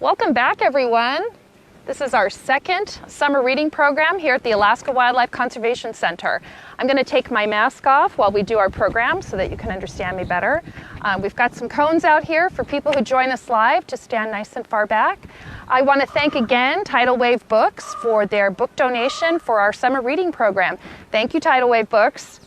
Welcome back, everyone. This is our second summer reading program here at the Alaska Wildlife Conservation Center. I'm going to take my mask off while we do our program so that you can understand me better. We've got some cones out here for people who join us live to stand nice and far back. I want to thank again Tidal Wave Books for their book donation for our summer reading program. Thank you, Tidal Wave Books.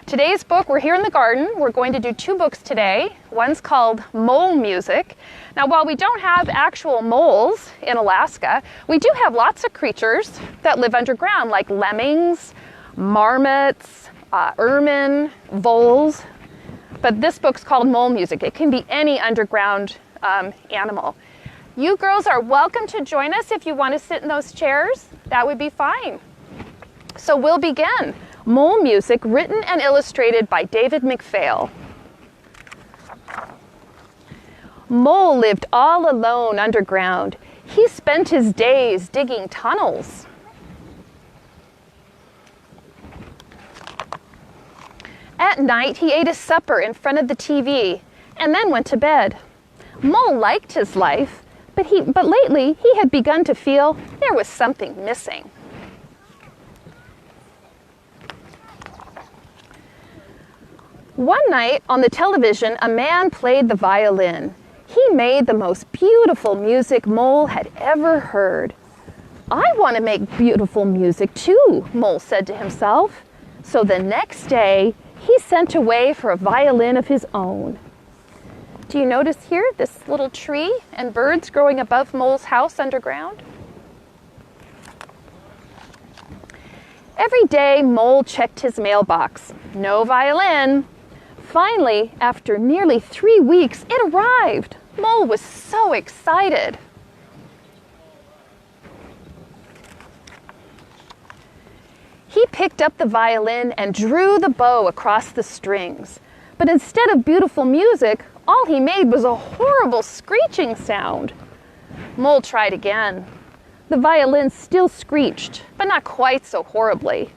Today's book, we're here in the garden. We're going to do two books today. One's called Mole Music. Now, while we don't have actual moles in Alaska, we do have lots of creatures that live underground, like lemmings, marmots, ermine, voles. But this book's called Mole Music. It can be any underground animal. You girls are welcome to join us if you want to sit in those chairs. That would be fine. So we'll begin. Mole Music, written and illustrated by David McPhail. Mole lived all alone underground. He spent his days digging tunnels. At night, he ate his supper in front of the TV and then went to bed. Mole liked his life, but lately he had begun to feel there was something missing. One night on the television, a man played the violin. He made the most beautiful music Mole had ever heard. I want to make beautiful music too, Mole said to himself. So the next day, he sent away for a violin of his own. Do you notice here this little tree and birds growing above Mole's house underground? Every day, Mole checked his mailbox. No violin. Finally, after nearly 3 weeks, it arrived. Mole was so excited. He picked up the violin and drew the bow across the strings. But instead of beautiful music, all he made was a horrible screeching sound. Mole tried again. The violin still screeched, but not quite so horribly.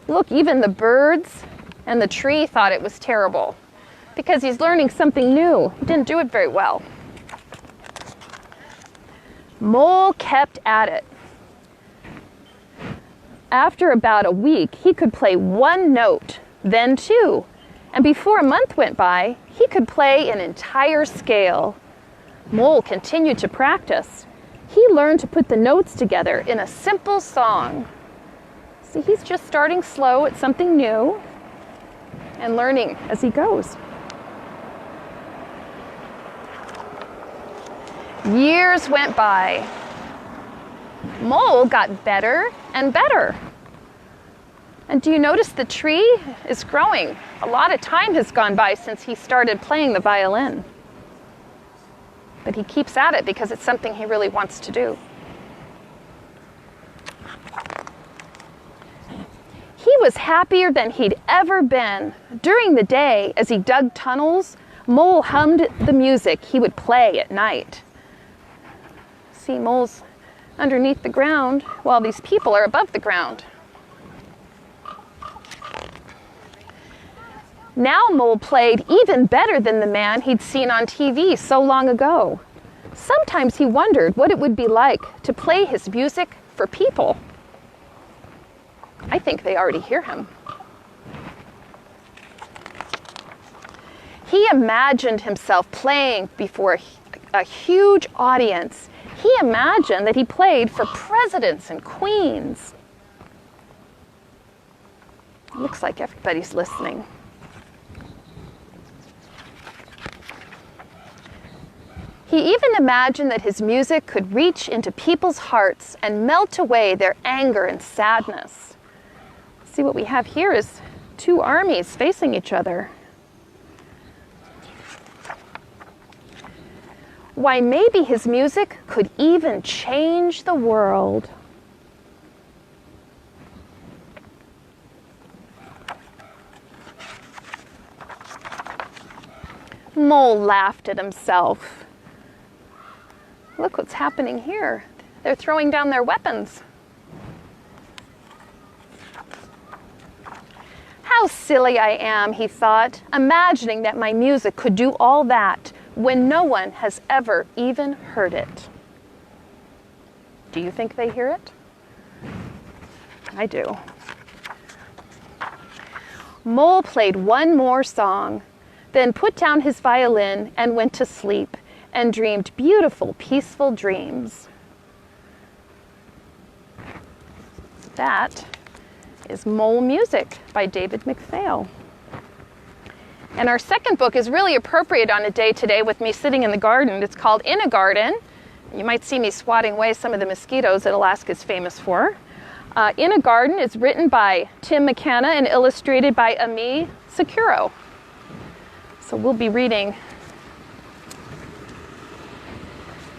Look, even the birds and the tree thought it was terrible because he's learning something new. He didn't do it very well. Mole kept at it. After about a week, he could play one note, then two, and before a month went by, he could play an entire scale. Mole continued to practice. He learned to put the notes together in a simple song. See, he's just starting slow at something new and learning as he goes. Years went by. Mole got better and better. And do you notice the tree is growing? A lot of time has gone by since he started playing the violin. But he keeps at it because it's something he really wants to do. He was happier than he'd ever been. During the day, as he dug tunnels, Mole hummed the music he would play at night. See, Mole's underneath the ground while these people are above the ground. Now Mole played even better than the man he'd seen on TV so long ago. Sometimes he wondered what it would be like to play his music for people. I think they already hear him. He imagined himself playing before a huge audience. He imagined that he played for presidents and queens. Looks like everybody's listening. He even imagined that his music could reach into people's hearts and melt away their anger and sadness. See, what we have here is two armies facing each other. Why, maybe his music could even change the world. Mole laughed at himself. Look what's happening here. They're throwing down their weapons. How silly I am, he thought, imagining that my music could do all that when no one has ever even heard it. Do you think they hear it? I do. Mole played one more song, then put down his violin and went to sleep and dreamed beautiful, peaceful dreams. That is Mole Music by David McPhail. And our second book is really appropriate on a day today with me sitting in the garden. It's called In a Garden. You might see me swatting away some of the mosquitoes that Alaska is famous for. In a Garden is written by Tim McKenna and illustrated by Ami Sakuro. So we'll be reading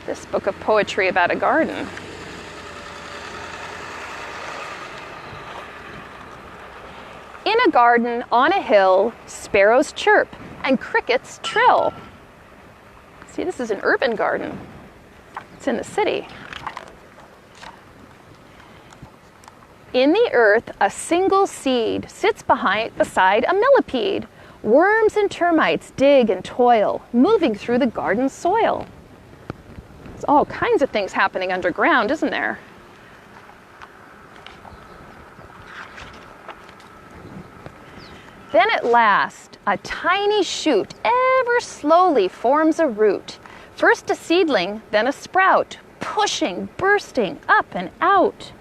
this book of poetry about a garden. In a garden on a hill, sparrows chirp and crickets trill. See, this is an urban garden. It's in the city. In the earth, a single seed sits beside a millipede. Worms and termites dig and toil, moving through the garden soil. There's all kinds of things happening underground, isn't there? Then at last, a tiny shoot ever slowly forms a root. First a seedling, then a sprout, pushing, bursting, up and out.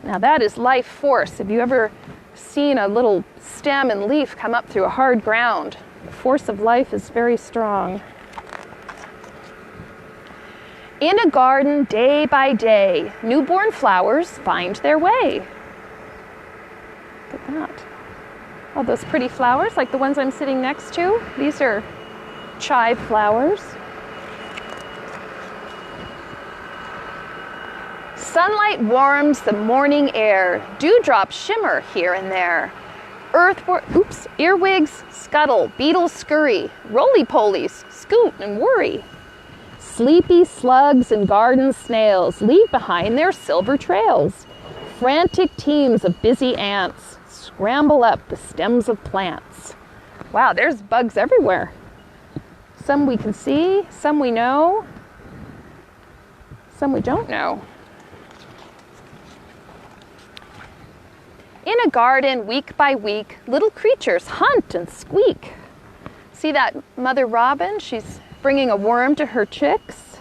Now that is life force. Have you ever seen a little stem and leaf come up through a hard ground? The force of life is very strong. In a garden, day by day, newborn flowers find their way. Look at that. Oh, those pretty flowers, like the ones I'm sitting next to. These are chive flowers. Sunlight warms the morning air. Dewdrops shimmer here and there. Earwigs scuttle, beetles scurry. Roly-polies scoot and worry. Sleepy slugs and garden snails leave behind their silver trails. Frantic teams of busy ants scramble up the stems of plants. Wow, there's bugs everywhere. Some we can see, some we know, some we don't know. In a garden, week by week, little creatures hunt and squeak. See that mother robin? She's bringing a worm to her chicks.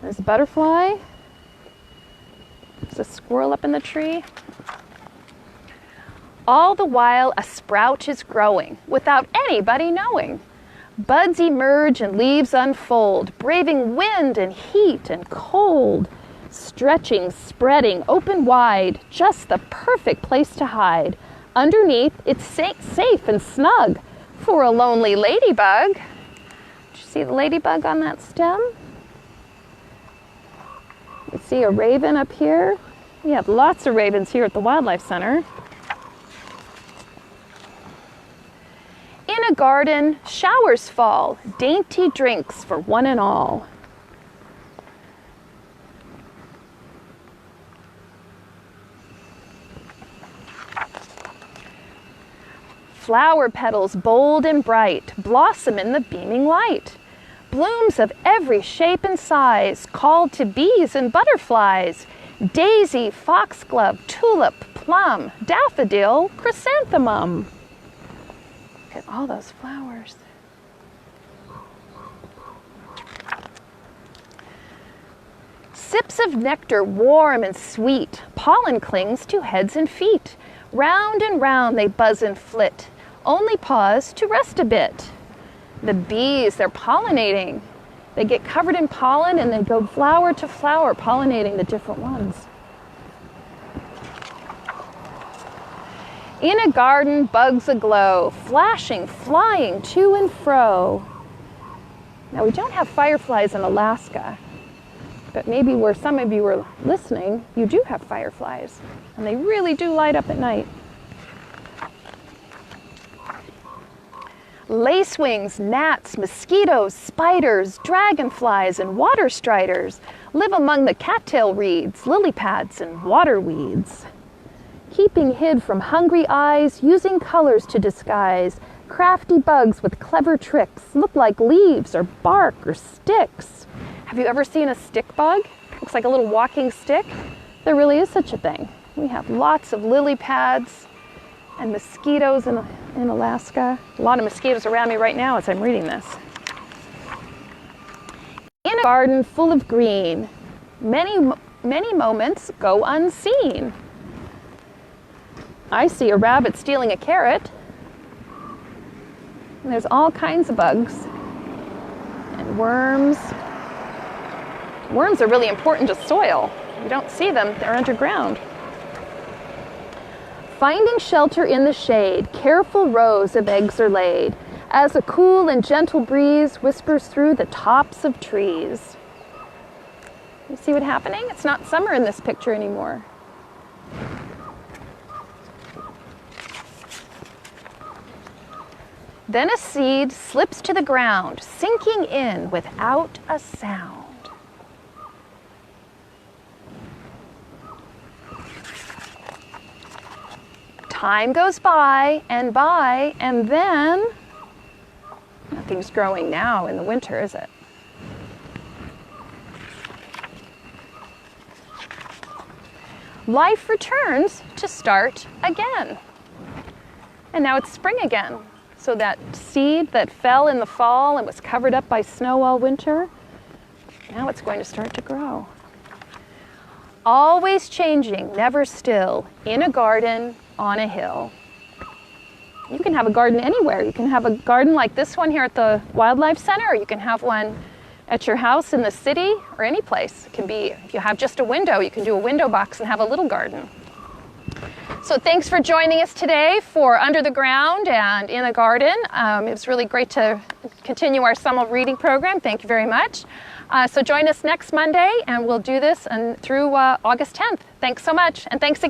There's a butterfly. There's a squirrel up in the tree. All the while, a sprout is growing without anybody knowing. Buds emerge and leaves unfold, braving wind and heat and cold. Stretching, spreading, open wide, just the perfect place to hide. Underneath, it's safe and snug for a lonely ladybug. Did you see the ladybug on that stem? You see a raven up here. We have lots of ravens here at the Wildlife Center. In a garden, showers fall, dainty drinks for one and all. Flower petals bold and bright blossom in the beaming light. Blooms of every shape and size called to bees and butterflies. Daisy, foxglove, tulip, plum, daffodil, chrysanthemum. Look at all those flowers. Sips of nectar warm and sweet. Pollen clings to heads and feet. Round and round they buzz and flit. Only pause to rest a bit. The bees, they're pollinating. They get covered in pollen and then go flower to flower, pollinating the different ones. In a garden, bugs aglow, flashing, flying to and fro. Now, we don't have fireflies in Alaska, but maybe where some of you are listening, you do have fireflies, and they really do light up at night. Lacewings, gnats, mosquitoes, spiders, dragonflies, and water striders live among the cattail reeds, lily pads, and water weeds. Keeping hid from hungry eyes, using colors to disguise, crafty bugs with clever tricks look like leaves or bark or sticks. Have you ever seen a stick bug? Looks like a little walking stick. There really is such a thing. We have lots of lily pads and mosquitoes in Alaska. A lot of mosquitoes around me right now as I'm reading this. In a garden full of green, many moments go unseen. I see a rabbit stealing a carrot. And there's all kinds of bugs and worms. Worms are really important to soil. You don't see them, they're underground. Finding shelter in the shade, careful rows of eggs are laid, as a cool and gentle breeze whispers through the tops of trees. You see what's happening? It's not summer in this picture anymore. Then a seed slips to the ground, sinking in without a sound. Time goes by, and then nothing's growing now in the winter, is it? Life returns to start again. And now it's spring again. So that seed that fell in the fall and was covered up by snow all winter, now it's going to start to grow. Always changing, never still, in a garden, on a hill. You can have a garden anywhere. You can have a garden like this one here at the Wildlife Center, or you can have one at your house in the city, or any place. It can be, if you have just a window, you can do a window box and have a little garden. So thanks for joining us today for Under the Ground and In the Garden. It was really great to continue our summer reading program. Thank you very much. So join us next Monday, and we'll do this through August 10th. Thanks so much, and thanks again.